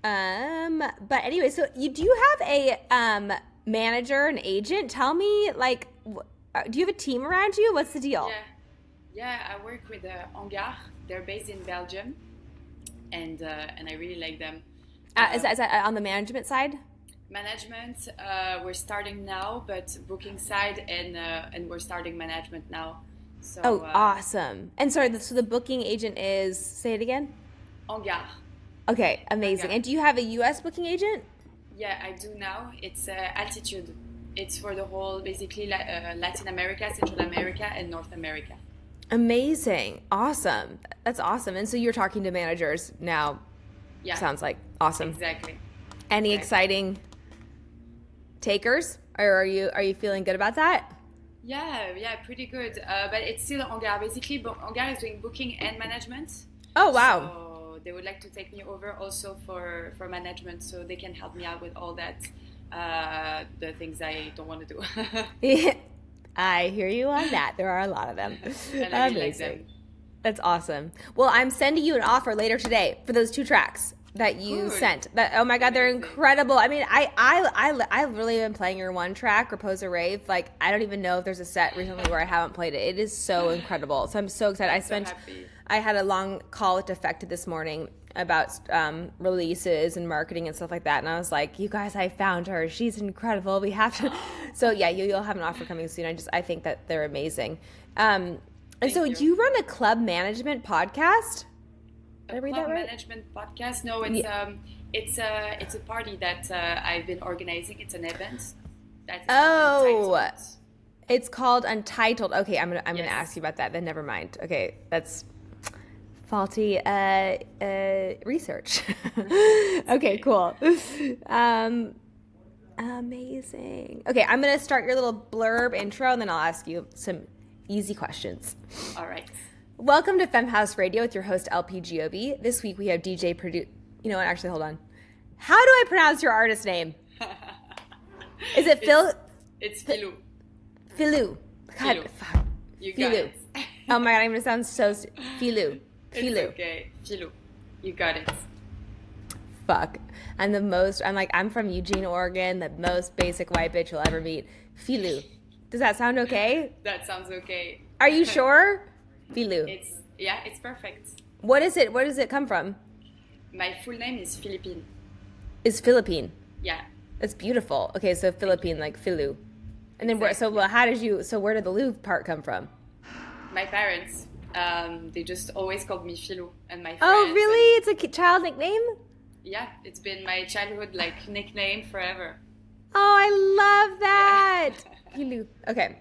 But anyway, so do you have a manager, an agent? Tell me, like, do you have a team around you? What's the deal? Yeah, yeah. I work with Hangar. They're based in Belgium, and I really like them. Is that on the management side? Management, we're starting now, but booking side and we're starting management now. So Oh, awesome. And sorry, so the booking agent is, say it again? Hangar, Okay, amazing. Hangar. And do you have a US booking agent? Yeah, I do now. It's Altitude. It's for the whole, basically, Latin America, Central America, and North America. Amazing. Awesome. That's awesome. And so you're talking to managers now. Yeah, Sounds like awesome. exactly, Any exactly. exciting takers? Or are you feeling good about that? Yeah, yeah, pretty good. But it's still Hangar. Basically, Hangar is doing booking and management. Oh, wow. So they would like to take me over also for management, so they can help me out with all that, the things I don't want to do. I hear you on that. There are a lot of them. And I really like Amazing. them. That's awesome. Well, I'm sending you an offer later today for those two tracks that you Good. sent. That, oh my God, they're Amazing. incredible. I mean, I've really been playing your one track, Repose or Rave. Like, I don't even know if there's a set recently where I haven't played it. It is so incredible. So I'm so excited. I'm so happy. I had a long call with Defected this morning about releases and marketing and stuff like that. And I was like, you guys, I found her. She's incredible. We have to. So yeah, you'll have an offer coming soon. I think that they're amazing. And so Thank you. you run a club management podcast? Did I A read club that right? management podcast? No, Yeah. it's a party that I've been organizing. It's an event that is called Oh, Untitled. it's called Untitled. Okay, I'm gonna Yes. ask you about that. Then never mind. Okay, that's faulty research. Okay, cool. Um, Amazing. Okay, I'm gonna start your little blurb intro, and then I'll ask you some easy questions. All right. Welcome to Femme House Radio with your host LP Giobbi. This week we have DJ produ. You know what? Actually, hold on. How do I pronounce your artist name? Is it Phil? It's Philou. Philou. God, Philou. fuck. You got Philou. it. Oh my God, I'm gonna sound so Philou. It's Philou. okay. Philou. You got it. Fuck. I'm from Eugene, Oregon, the most basic white bitch you'll ever meet. Philou. Does that sound okay? That sounds okay. Are you sure? Philou. It's perfect. What is it? Where does it come from? My full name is Philippine. Is Philippine. Yeah. That's beautiful. Okay, so Philippine, like Philou. And then Exactly. where did the Lou part come from? My parents, they just always called me Philou, and my friends. Oh, really? And It's a child nickname? yeah, it's been my childhood nickname forever. Oh, I love that. Yeah. Philou. Okay.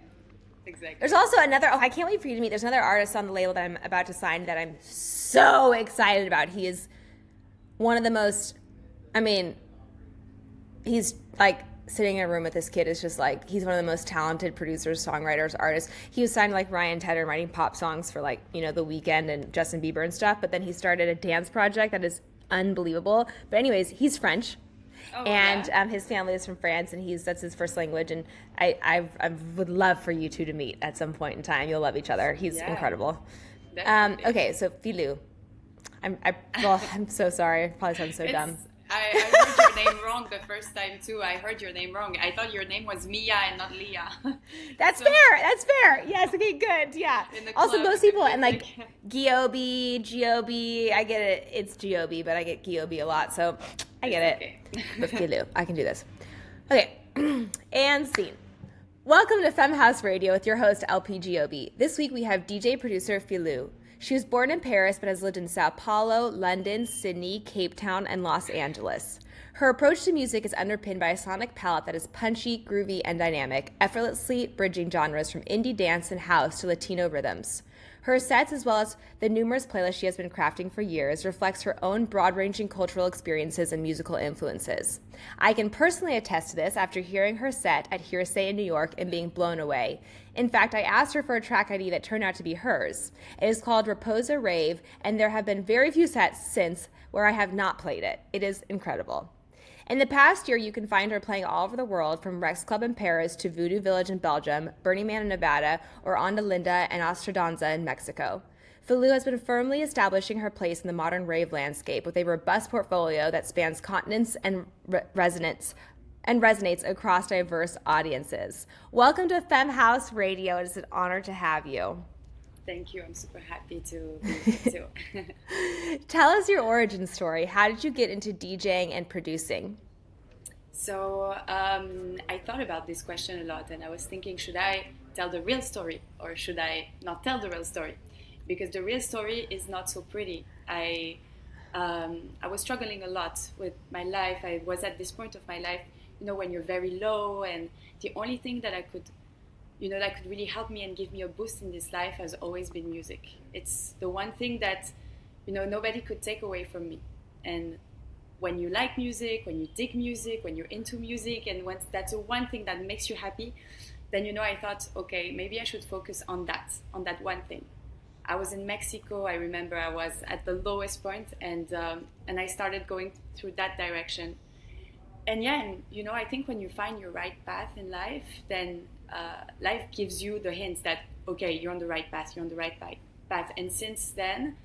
Exactly. There's also another, I can't wait for you to meet. There's another artist on the label that I'm about to sign that I'm so excited about. He is one of the most, I mean, he's like sitting in a room with this kid is just like, he's one of the most talented producers, songwriters, artists. He was signed to like Ryan Tedder writing pop songs for like, The Weeknd and Justin Bieber and stuff. But then he started a dance project that is unbelievable. But anyways, he's French. Oh, And yeah. his family is from France, and that's his first language. And I would love for you two to meet at some point in time. You'll love each other. He's Yeah, incredible. definitely. Okay, so Philou. I'm so sorry. I probably sound so dumb. I heard your name wrong the first time too. I heard your name wrong. I thought your name was Mia and not Leah. That's So, fair. That's fair. Yes. Okay. Good. Yeah. In the Also, club, most it people was and like like- Giobbi. I get it. It's Giobbi, but I get Giobbi a lot, so I get it. okay. But Philou, I can do this. Okay. And scene. Welcome to Femme House Radio with your host LP Giobbi. This week we have DJ producer Philou. She was born in Paris but has lived in Sao Paulo, London, Sydney, Cape Town, and Los Angeles. Her approach to music is underpinned by a sonic palette that is punchy, groovy, and dynamic, effortlessly bridging genres from indie dance and house to Latino rhythms. Her sets, as well as the numerous playlists she has been crafting for years, reflects her own broad-ranging cultural experiences and musical influences. I can personally attest to this after hearing her set at Hearsay in New York and being blown away. In fact, I asked her for a track ID that turned out to be hers. It is called Repose or Rave, and there have been very few sets since where I have not played it. It is incredible. In the past year, you can find her playing all over the world, from Rex Club in Paris to Voodoo Village in Belgium, Burning Man in Nevada, or on to Linda and Ostradanza in Mexico. Philou has been firmly establishing her place in the modern rave landscape with a robust portfolio that spans continents and resonates across diverse audiences. Welcome to Femme House Radio. It is an honor to have you. Thank you. I'm super happy to be here too. Tell us your origin story. How did you get into DJing and producing? So I thought about this question a lot, and I was thinking, should I tell the real story or should I not tell the real story? Because the real story is not so pretty. I was struggling a lot with my life. I was at this point of my life, when you're very low, and the only thing that could really help me and give me a boost in this life has always been music. It's the one thing that, nobody could take away from me. And when you like music, when you dig music, when you're into music, and when that's the one thing that makes you happy, then, I thought, okay, maybe I should focus on that one thing. I was in Mexico. I remember I was at the lowest point, and I started going through that direction. And I think when you find your right path in life, then life gives you the hints that, okay, you're on the right path, you're on the right path. And since then,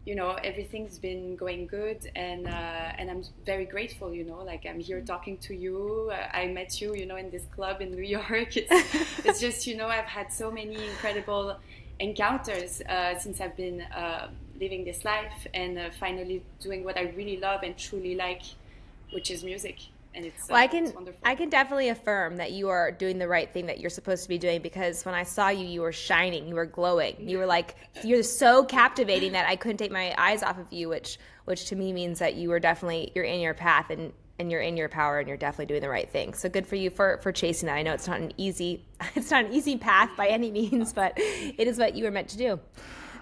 everything's been going good, and I'm very grateful, like I'm here talking to you. I met you, in this club in New York. It's just, I've had so many incredible encounters since I've been living this life and finally doing what I really love and truly like, which is music. And it's wonderful. I can definitely affirm that you are doing the right thing that you're supposed to be doing, because when I saw you, you were shining, you were glowing, you're so captivating that I couldn't take my eyes off of you, which to me means that you're in your path and you're in your power and you're definitely doing the right thing. So good for you for chasing that. I know it's not an easy path by any means, but it is what you were meant to do.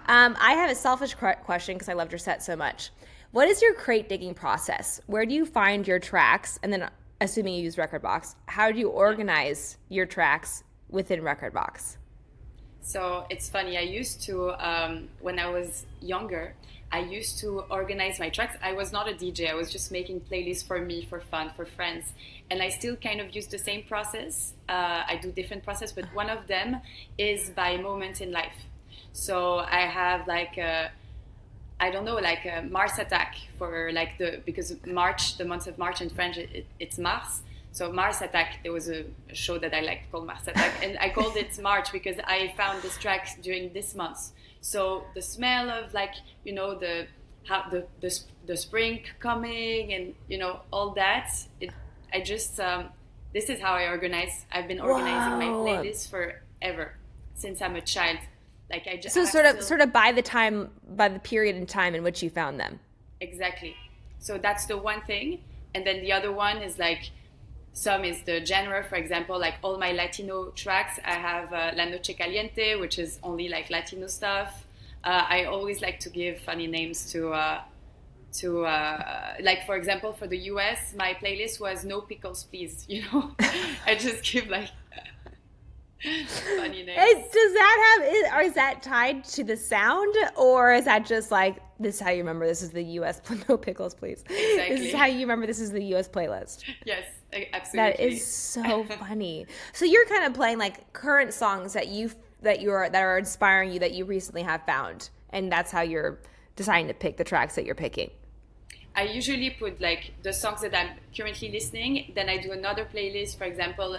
I have a selfish question because I loved your set so much. What is your crate digging process? Where do you find your tracks? And then, assuming you use Rekordbox, how do you organize your tracks within Rekordbox? So it's funny. I used to, when I was younger, I used to organize my tracks. I was not a DJ. I was just making playlists for me, for fun, for friends. And I still kind of use the same process. I do different process, but one of them is by moment in life. So I have a Mars Attack for because March, the month of March in French, it's Mars. So Mars Attack, there was a show that I liked called Mars Attack, and I called it March because I found this track during this month. So the smell of the spring coming and all that. This is how I organize. I've been organizing my playlist forever since I'm a child. Sort of by the period in time in which you found them. Exactly. So that's the one thing, and then the other one is some is the genre. For example, all my Latino tracks, I have La Noche Caliente, which is only Latino stuff. I always like to give funny names to for example, for the US, my playlist was No Pickles Please. I just give funny names. Is that tied to the sound, or is that just this is how you remember this is the US No Pickles Please? Exactly. This is how you remember this is the US playlist. Yes, absolutely. That is so funny. So you're kind of playing current songs that are inspiring you, that you recently have found, and that's how you're deciding to pick the tracks that you're picking. I usually put the songs that I'm currently listening, then I do another playlist. For example,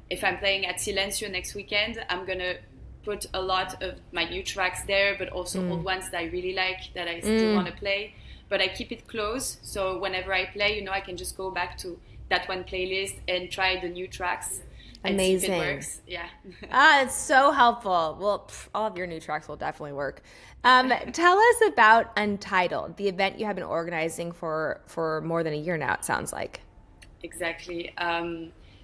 if I'm playing at Silencio next weekend, I'm going to put a lot of my new tracks there, but also old ones that I really like, that I still want to play. But I keep it close, so whenever I play, I can just go back to that one playlist and try the new tracks. Amazing. And see if it works. Yeah. It's so helpful. Well, all of your new tracks will definitely work. Tell us about Untitled, the event you have been organizing for more than a year now, it sounds like. Exactly.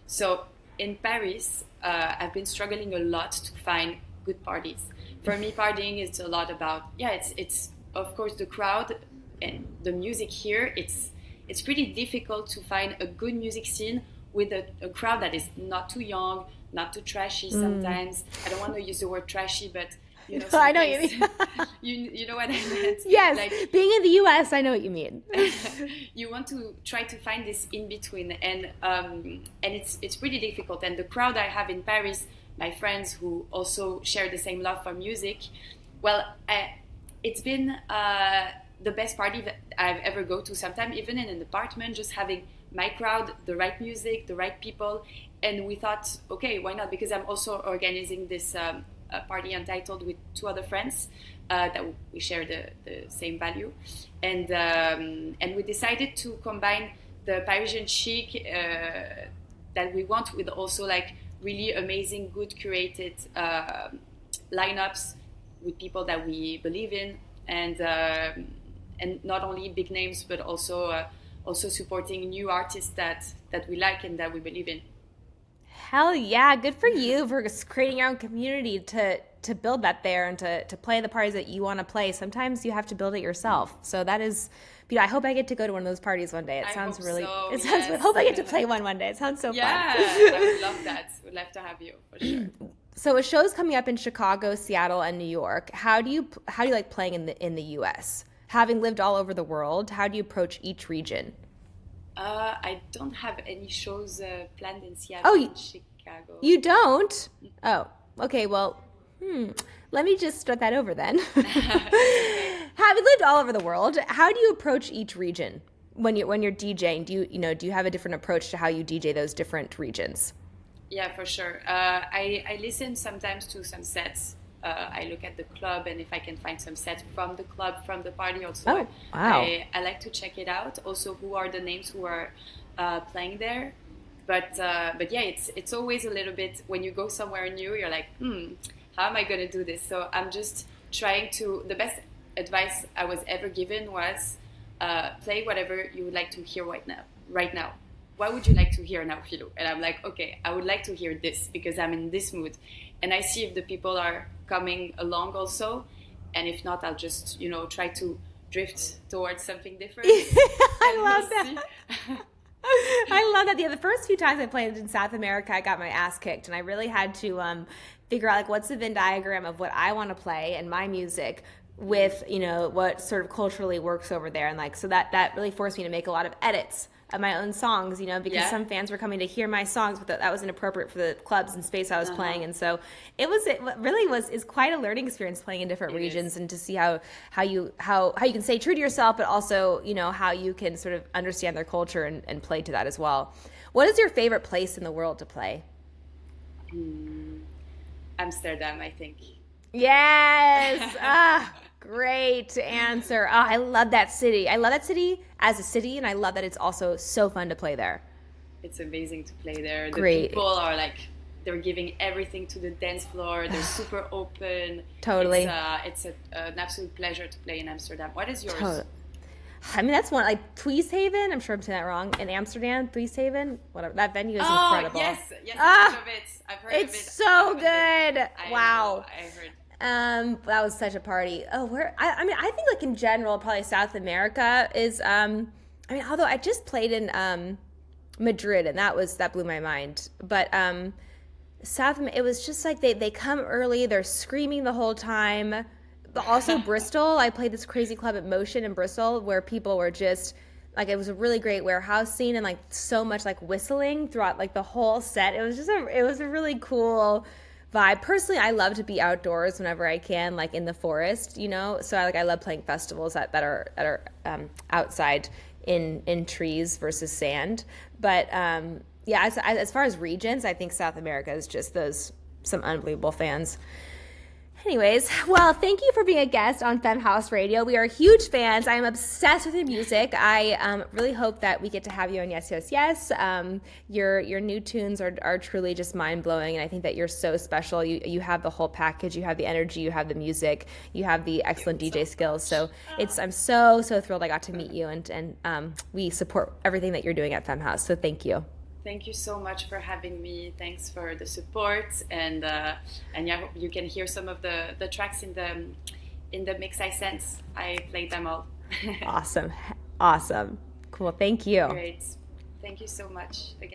So in Paris, I've been struggling a lot to find good parties. For me, partying is a lot about, it's of course the crowd and the music here. It's pretty difficult to find a good music scene with a crowd that is not too young, not too trashy sometimes. I don't want to use the word trashy, but I know what you mean. you know what I meant. Yes, being in the US, I know what you mean. You want to try to find this in between, and it's pretty difficult. And the crowd I have in Paris, my friends who also share the same love for music, Well, it's been the best party that I've ever go to. Sometimes even in an apartment, just having my crowd, the right music, the right people, and we thought, okay, why not? Because I'm also organizing this party Untitled with two other friends that we share the same value, and we decided to combine the Parisian chic that we want with also like really amazing, good curated lineups with people that we believe in, and not only big names, but also supporting new artists that we like and that we believe in. Hell yeah, good for you for creating your own community to build that there and to play the parties that you want to play. Sometimes you have to build it yourself. So that is, I hope I get to go to one of those parties one day. It sounds really, so, it sounds, yes. I hope I get to play one day. It sounds so Yeah, fun. I would love that. Would love to have you for sure. So a show's coming up in Chicago, Seattle, and New York. How do you like playing in the US? Having lived all over the world, how do you approach each region? I don't have any shows planned in Seattle Oh, and Chicago. You don't? Oh, okay. Well, let me just start that over then. Having lived all over the world, how do you approach each region when you're DJing? Do you have a different approach to how you DJ those different regions? Yeah, for sure. I listen sometimes to some sets. I look at the club, and if I can find some sets from the club, from the party also, Oh, wow. I like to check it out. Also, who are the names who are playing there? But yeah, it's always a little bit, when you go somewhere new, you're like, how am I going to do this? So I'm just trying to, the best advice I was ever given was play whatever you would like to hear right now. What would you like to hear now, Philou? And I'm like, okay, I would like to hear this because I'm in this mood. And I see if the people are coming along also. And if not, I'll just, try to drift towards something different. I love that. I love that. Yeah, the first few times I played in South America, I got my ass kicked, and I really had to figure out like what's the Venn diagram of what I want to play and my music with what sort of culturally works over there, and like so that really forced me to make a lot of edits of my own songs, because some fans were coming to hear my songs, but that was inappropriate for the clubs and space I was playing, and so it really is quite a learning experience playing in different regions and to see how you can stay true to yourself, but also how you can sort of understand their culture and play to that as well. What is your favorite place in the world to play? Amsterdam, I think. Yes. Great answer. Oh, I love that city. I love that city as a city, and I love that it's also so fun to play there. It's amazing to play there. Great. The people are like, they're giving everything to the dance floor. They're super open. Totally. It's an absolute pleasure to play in Amsterdam. What is yours? I mean, that's one, like Tweeshaven. I'm sure I'm saying that wrong. In Amsterdam, Tweeshaven, whatever. That venue is incredible. Yes, I've heard of it. It's so good. Wow. I heard. That was such a party. Oh, I mean, I think like in general, probably South America is, although I just played in, Madrid, and that blew my mind. But, it was just like they come early, they're screaming the whole time. But also Bristol, I played this crazy club at Motion in Bristol where people were just like, it was a really great warehouse scene and like so much like whistling throughout like the whole set. It was a really cool vibe. Personally, I love to be outdoors whenever I can, like in the forest, so I love playing festivals that are outside in trees versus sand. But as far as regions, I think South America is just some unbelievable fans. Anyways, well, thank you for being a guest on Femme House Radio. We are huge fans. I am obsessed with your music. I really hope that we get to have you on Yes, Yes, Yes. Your new tunes are truly just mind-blowing, and I think that you're so special. You have the whole package. You have the energy. You have the music. You have the excellent DJ skills. So I'm so thrilled I got to meet you, and we support everything that you're doing at Femme House. So thank you. Thank you so much for having me. Thanks for the support, and yeah, you can hear some of the tracks in the mix I sent. I played them all. Awesome, cool. Thank you. Great. Thank you so much again.